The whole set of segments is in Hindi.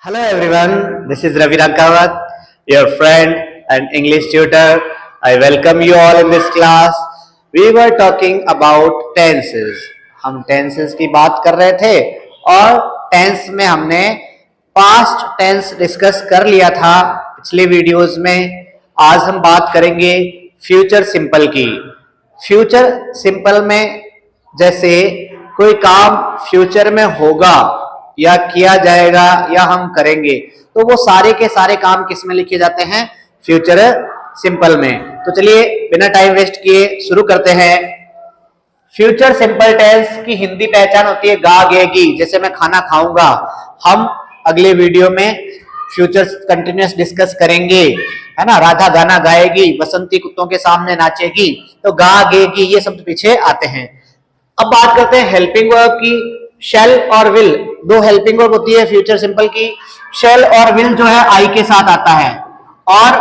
Hello everyone, this is Ravi Rankawat, your friend and English tutor. I welcome you all in this class. We were talking about tenses. हम tenses की बात कर रहे थे और tense में हमने past tense डिस्कस कर लिया था पिछले वीडियोस में. आज हम बात करेंगे फ्यूचर सिंपल की. फ्यूचर सिंपल में जैसे कोई काम फ्यूचर में होगा या किया जाएगा या हम करेंगे तो वो सारे के सारे काम किस में लिखे जाते हैं? फ्यूचर सिंपल में. तो चलिए बिना टाइम वेस्ट किए शुरू करते हैं. फ्यूचर सिंपल टेंस की हिंदी पहचान होती है गा गे गी. जैसे मैं खाना खाऊंगा, हम अगले वीडियो में फ्यूचर कंटिन्यूअस डिस्कस करेंगे, है ना. राधा गाना गाएगी, बसंती कुत्तों के सामने नाचेगी, तो गा गे गी ये शब्द पीछे आते हैं. अब बात करते हैं हेल्पिंग वर्ब की. शेल और विल दो हेल्पिंग वर्ब होती है फ्यूचर सिंपल की. शेल और विल जो है आई के साथ आता है और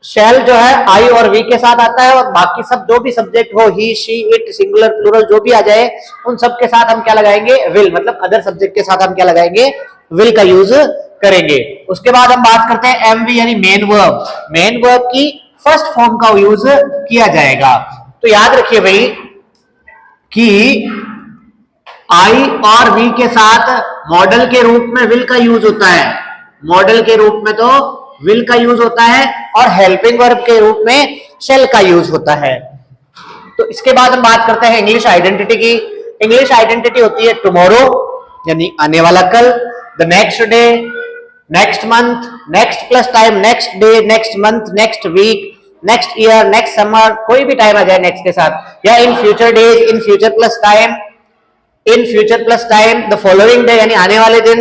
शेल जो है आई और वी के साथ आता है, और बाकी सब जो भी सब्जेक्ट हो, ही शी इट सिंगुलर प्लूरल जो भी आ जाए उन सब के साथ हम क्या लगाएंगे? विल. मतलब अदर सब्जेक्ट के साथ हम क्या लगाएंगे? विल का यूज करेंगे. उसके बाद हम बात करते हैं एमवी यानी मेन वर्ब. मेन वर्ब की फर्स्ट फॉर्म का यूज किया जाएगा. तो याद रखिए भाई कि आई और वी के साथ मॉडल के रूप में विल का यूज होता है. मॉडल के रूप में तो विल का यूज होता है और हेल्पिंग वर्ब के रूप में शेल का यूज होता है. तो इसके बाद हम बात करते हैं इंग्लिश आइडेंटिटी की. इंग्लिश आइडेंटिटी होती है टुमारो यानी आने वाला कल, the next day, next month, next plus time, next day, next month, next week, next year, next summer, कोई भी टाइम आ जाए नेक्स्ट के साथ, या in future days, in future plus time, in future plus time, the following day यानी आने वाले दिन,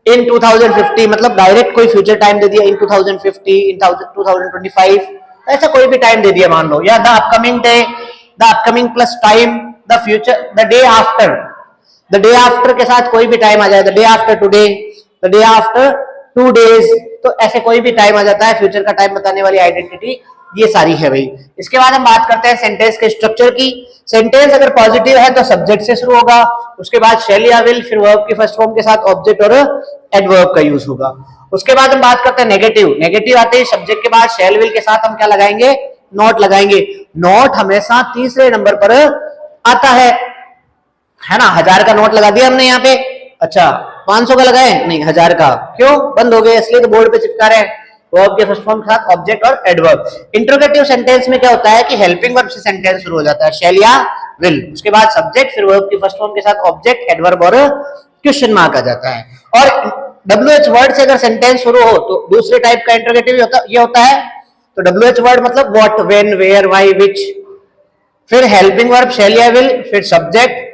इन 2050 मतलब डायरेक्ट कोई फ्यूचर टाइम दे दिया, इन 2050, इन 2025, ऐसा कोई भी टाइम दे दिया मान लो, या the upcoming day, the upcoming plus time, the future, the day after, the day after के साथ कोई भी टाइम आ जाए, the day after today, the day after 2 days, तो ऐसे कोई भी टाइम आ जाता है फ्यूचर का टाइम बताने वाली आइडेंटिटी. ये सारी है भाई. इसके बाद हम बात करते हैं सेंटेंस के स्ट्रक्चर की. सेंटेंस अगर पॉजिटिव है तो सब्जेक्ट से शुरू होगा, उसके बाद शेल या विल, फिर वर्ब की फर्स्ट फॉर्म के साथ ऑब्जेक्ट और एडवर्ब का यूज होगा. उसके बाद हम बात करते हैं नेगेटिव. नेगेटिव आते ही सब्जेक्ट के बाद शेल विल के साथ हम क्या लगाएंगे? नॉट लगाएंगे. नॉट हमेशा तीसरे नंबर पर आता है ना. 1000 का नोट लगा दिया हमने यहाँ पे, अच्छा 500 का लगाए नहीं, 1000 का. क्यों बंद हो गए? इसलिए तो बोर्ड पे चिपका रहे हैं. वर्ब के फर्स्ट फॉर्म के साथ ऑब्जेक्ट और एडवर्ब. इंटरोगेटिव सेंटेंस में क्या होता है कि हेल्पिंग वर्ब से सेंटेंस शुरू हो जाता है, शेल या विल, उसके बाद सब्जेक्ट, फिर वर्ब की फर्स्ट फॉर्म के साथ ऑब्जेक्ट, एडवर्ब और क्वेश्चन मार्क आ जाता है. और WH वर्ड से अगर सेंटेंस शुरू हो तो दूसरे टाइप का इंटरोगेटिव ये होता है. तो WH वर्ड मतलब what, when, where, why, which, फिर हेल्पिंग वर्ब शेल या विल, फिर सब्जेक्ट,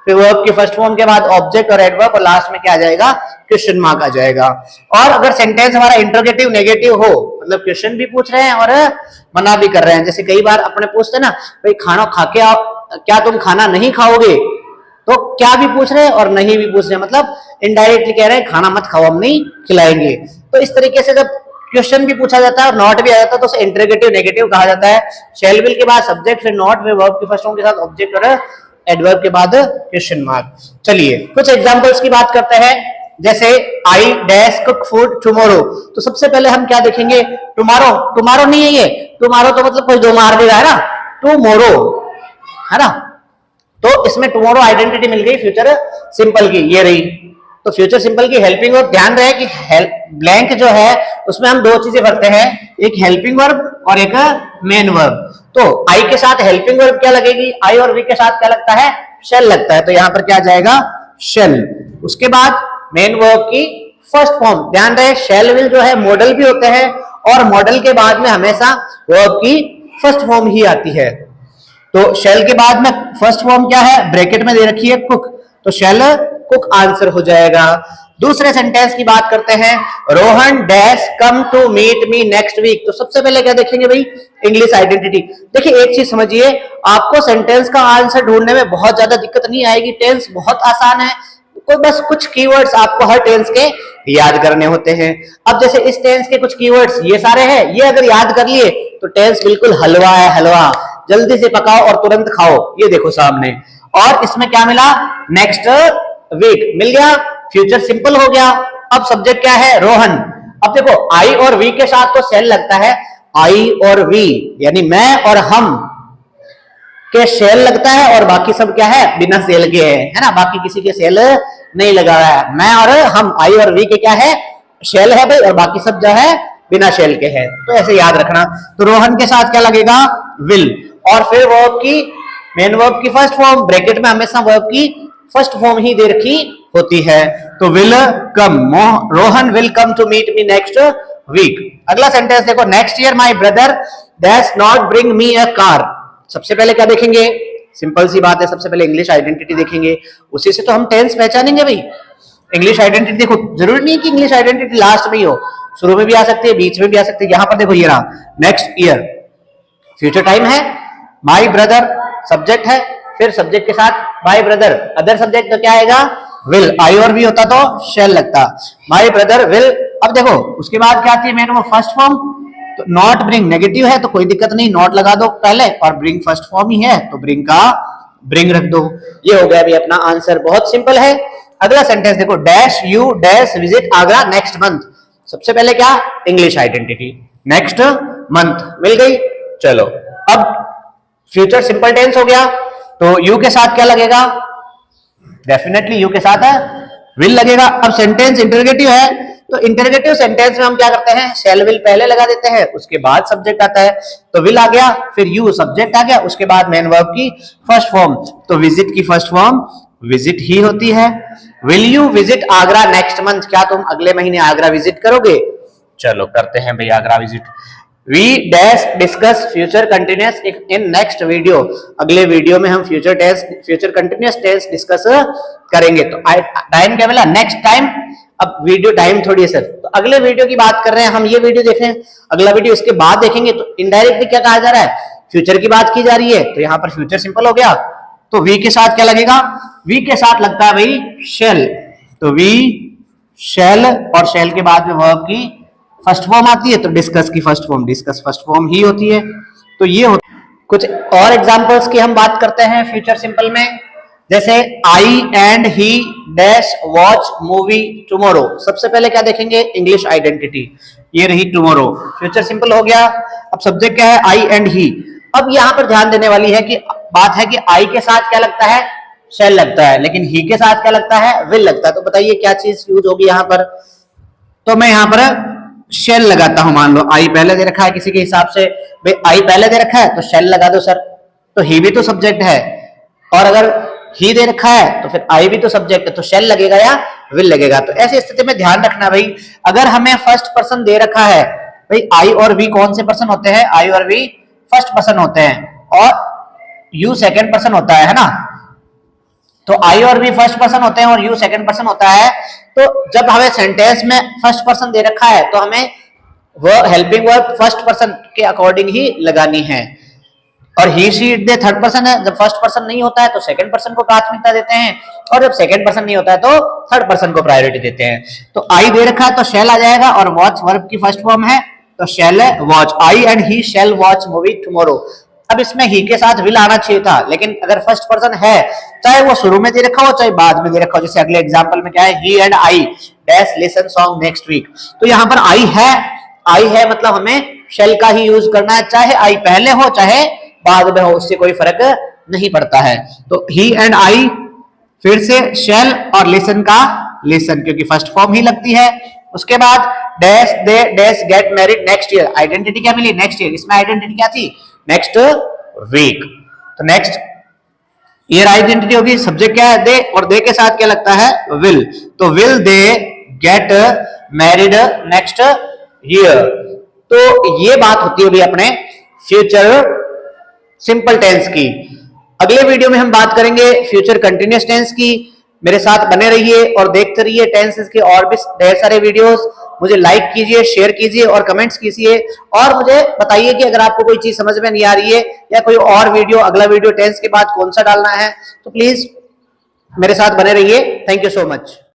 फिर वर्ब की फर्स्ट फॉर्म के बाद ऑब्जेक्ट और एडवर्ब, और लास्ट में क्या आ जाएगा? क्वेश्चन मार्क आ जाएगा. और अगर सेंटेंस हमारा इंटरोगेटिव नेगेटिव हो, मतलब क्वेश्चन भी पूछ रहे हैं और मना भी कर रहे हैं, जैसे कई बार अपने पूछते ना भाई खाना खा के आओ, क्या तुम खाना नहीं खाओगे? तो क्या भी पूछ रहे हैं और नहीं भी पूछ रहे हैं, मतलब इनडायरेक्टली कह रहे हैं खाना मत खाओ, हम नहीं खिलाएंगे. तो इस तरीके से जब क्वेश्चन भी पूछा जाता है और नॉट भी आ जाता है तो उसे इंटरोगेटिव नेगेटिव कहा जाता है. शेल विल के बाद सब्जेक्ट, फिर नॉट, फिर वर्ब की फर्स्ट फॉर्म के साथ ऑब्जेक्ट और एडवर्ब के बाद क्वेश्चन मार्क. चलिए कुछ एग्जांपल्स की बात करते हैं. जैसे I dash cook food tomorrow, तो सबसे पहले हम क्या देखेंगे? टुमारो. टुमारो नहीं है ये, टुमारो तो मतलब कोई दो मार देगा, है ना. टुमारो, है ना. तो इसमें टुमारो आइडेंटिटी मिल गई फ्यूचर सिंपल की, ये रही. तो फ्यूचर सिंपल की हेल्पिंग वर्ब, ध्यान रहे कि ब्लैंक जो है उसमें हम दो चीजें भरते हैं, एक हेल्पिंग वर्ब और एक मेन वर्ब. तो आई के साथ हेल्पिंग वर्ब क्या लगेगी? आई और वी के साथ क्या लगता है? शेल लगता है. तो यहां पर क्या जाएगा? शेल. उसके बाद मेन वर्ब की फर्स्ट फॉर्म, ध्यान रहे शेल विल जो है मॉडल भी होते हैं और मॉडल के बाद में हमेशा वर्ब की फर्स्ट फॉर्म ही आती है. तो शेल के बाद में फर्स्ट फॉर्म क्या है? ब्रैकेट में दे रखी है कुक, तो शेल कुक आंसर हो जाएगा. दूसरे सेंटेंस की बात करते हैं. Rohan dash come to meet me next week, तो सबसे पहले क्या देखेंगे भाई? English identity. देखिए एक चीज समझिए, आपको सेंटेंस का आंसर ढूंढने में बहुत ज्यादा दिक्कत नहीं आएगी. टेंस बहुत आसान है, तो बस कुछ कीवर्ड्स आपको हर टेंस के याद करने होते हैं. अब जैसे इस टेंस के कुछ कीवर्ड्स ये सारे हैं, ये अगर याद कर लिए तो टेंस बिल्कुल हलवा है. हलवा जल्दी से पकाओ और तुरंत खाओ, ये देखो सामने. और इसमें क्या मिला? नेक्स्ट वीक, मिल गया, फ्यूचर सिंपल हो गया। अब सब्जेक्ट क्या है? रोहन। अब देखो आई और वी के साथ तो शेल लगता है, आई और वी यानी मैं और हम के शेल लगता है, और बाकी सब क्या है? बिना सेल के है ना, बाकी किसी के सेल नहीं लगा रहा है। मैं और हम, आई और वी के क्या है? शेल है भाई, और बाकी सब जो है बिना शेल के है। तो ऐसे याद रखना। तो रोहन के साथ क्या लगेगा? विल। और फिर वर्ब की, मेन वर्ब की फर्स्ट फॉर्म, ब्रैकेट में हमेशा वर्ब की फर्स्ट फॉर्म ही दे रखी होती है। तो will come, Rohan will come to meet me next week. अगला सेंटेंस देखो, next year my brother dash not bring me a car. सबसे पहले क्या देखेंगे? सिंपल सी बात है, सबसे पहले इंग्लिश आइडेंटिटी देखेंगे, उसी से तो हम टेंस पहचानेंगे भाई। इंग्लिश आइडेंटिटी देखो, जरूरी नहीं कि इंग्लिश आइडेंटिटी लास्ट में ही हो, शुरू में भी आ सकती है, बीच में भी आ सकती है। यहां पर देखो ये रहा, नेक्स्ट ईयर फ्यूचर टाइम है, माई ब्रदर सब्जेक्ट है, फिर सब्जेक्ट के साथ माई ब्रदर, अदर सब्जेक्ट तो क्या आएगा? विल। आई और भी होता तो शेल लगता, माई ब्रदर विल। अब देखो उसके बाद क्या आती है? मेन वो फर्स्ट फॉर्म, तो नॉट ब्रिंग नेगेटिव है तो कोई दिक्कत नहीं, नॉट लगा दो पहले, और ब्रिंग फर्स्ट फॉर्म ही है तो ब्रिंग का ब्रिंग रख दो। ये हो गया अभी अपना आंसर, बहुत सिंपल है। अगला सेंटेंस देखो, dash you dash visit Agra next month. सबसे पहले क्या? इंग्लिश आइडेंटिटी, नेक्स्ट मंथ मिल गई। चलो अब फ्यूचर सिंपल टेंस हो गया, तो यू के साथ क्या लगेगा? डेफिनेटली यू के साथ है विल लगेगा। अब सेंटेंस इंटरोगेटिव है, तो इंटरोगेटिव सेंटेंस में हम क्या करते हैं? शेल विल पहले लगा देते हैं, उसके बाद सब्जेक्ट आता है, तो विल आ गया, फिर यू सब्जेक्ट आ गया, उसके बाद मेन वर्ब की फर्स्ट फॉर्म, तो विजिट की फर्स्ट फॉर्म विजिट ही होती है। Will you visit Agra next month? क्या तुम अगले महीने आगरा विजिट करोगे? चलो करते हैं भाई Agra visit. We dash discuss future continuous in next video. अगले वीडियो में हम फ्यूचर कंटिन्यूस टेंस डिस्कस करेंगे। तो टाइम क्या मिला? Next time. अब वीडियो टाइम थोड़ी है सर, तो अगले वीडियो की बात कर रहे हैं हम, ये वीडियो देख रहे हैं, अगला वीडियो इसके बाद देखेंगे, तो इनडायरेक्टली क्या कहा जा रहा है? फ्यूचर की बात की जा रही है, तो यहाँ पर फ्यूचर सिंपल हो गया। तो वी के साथ क्या लगेगा? वी के साथ लगता है भाई शेल, तो वी शेल, और शेल के बाद में वर्ब की फर्स्ट फॉर्म आती है, तो डिस्कस की first form, discuss first form ही होती है। तो ये कुछ और एग्जांपल्स की हम बात करते हैं फ्यूचर सिंपल में, जैसे I and he dash watch movie tomorrow. सबसे पहले क्या देखेंगे? इंग्लिश आइडेंटिटी, ये रही टुमारो, फ्यूचर सिंपल हो गया। अब सब्जेक्ट क्या है? आई एंड ही। अब यहाँ पर ध्यान देने वाली है कि बात है कि आई के साथ क्या लगता है? शेल लगता है, लेकिन ही के साथ क्या लगता है? विल लगता है। तो बताइए क्या चीज यूज होगी यहाँ पर? तो मैं यहाँ पर शेल लगाता हूं। मान लो आई पहले दे रखा है किसी के हिसाब से, भाई आई पहले दे रखा है तो शेल लगा दो सर, तो ही भी तो सब्जेक्ट है, और अगर ही दे रखा है तो फिर आई भी तो सब्जेक्ट है, तो शेल लगेगा या विल लगेगा। तो ऐसी स्थिति में ध्यान रखना भाई, अगर हमें फर्स्ट पर्सन दे रखा है, भाई आई और वी कौन से पर्सन होते हैं? आई और वी फर्स्ट पर्सन होते हैं, और यू सेकेंड पर्सन होता है ना। तो आई और वी फर्स्ट पर्सन होते हैं और यू सेकंड पर्सन होता है। तो जब हमें सेंटेंस में फर्स्ट पर्सन दे रखा है तो हमें वो हेल्पिंग वर्ब फर्स्ट पर्सन के अकॉर्डिंग ही लगानी है। और he she it they third person है, जब फर्स्ट पर्सन नहीं होता है तो सेकंड पर्सन को प्राथमिकता देते हैं, और जब सेकंड पर्सन नहीं होता है तो थर्ड पर्सन को प्रायोरिटी देते हैं। तो आई दे रखा है तो शैल आ जाएगा, और वॉच वर्ब की फर्स्ट फॉर्म है तो shall watch. I and he shall watch movie tomorrow. अब इसमें ही के साथ विल आना चाहिए था, लेकिन अगर फर्स्ट पर्सन है, चाहे वो शुरू में दे रखा हो चाहे बाद में दे रखा हो, जैसे अगले एग्जांपल में क्या है, he and I dash listen song next week. तो यहाँ पर आई है मतलब हमें शेल का ही यूज करना है, चाहे आई पहले हो चाहे बाद में हो, उससे कोई फर्क नहीं पड़ता है। तो ही एंड आई, फिर से शेल और लिसन का लिसन, क्योंकि फर्स्ट फॉर्म ही लगती है। उसके बाद dash they dash get married next year. Identity क्या मिली? Next year. इसमें आइडेंटिटी क्या थी? Next week. तो नेक्स्ट ईयर आइडेंटिटी होगी, सब्जेक्ट क्या है? दे, और दे के साथ क्या लगता है? विल। तो will they get married next year. तो ये बात होती होगी अपने फ्यूचर सिंपल टेंस की। अगले वीडियो में हम बात करेंगे फ्यूचर कंटिन्यूअस टेंस की। मेरे साथ बने रहिए और देखते रहिए टेंसेस के और भी ढेर सारे वीडियोस। मुझे लाइक कीजिए, शेयर कीजिए और कमेंट्स कीजिए, और मुझे बताइए कि अगर आपको कोई चीज समझ में नहीं आ रही है या कोई और वीडियो, अगला वीडियो टेंस के बाद कौन सा डालना है, तो प्लीज मेरे साथ बने रहिए। Thank you so much.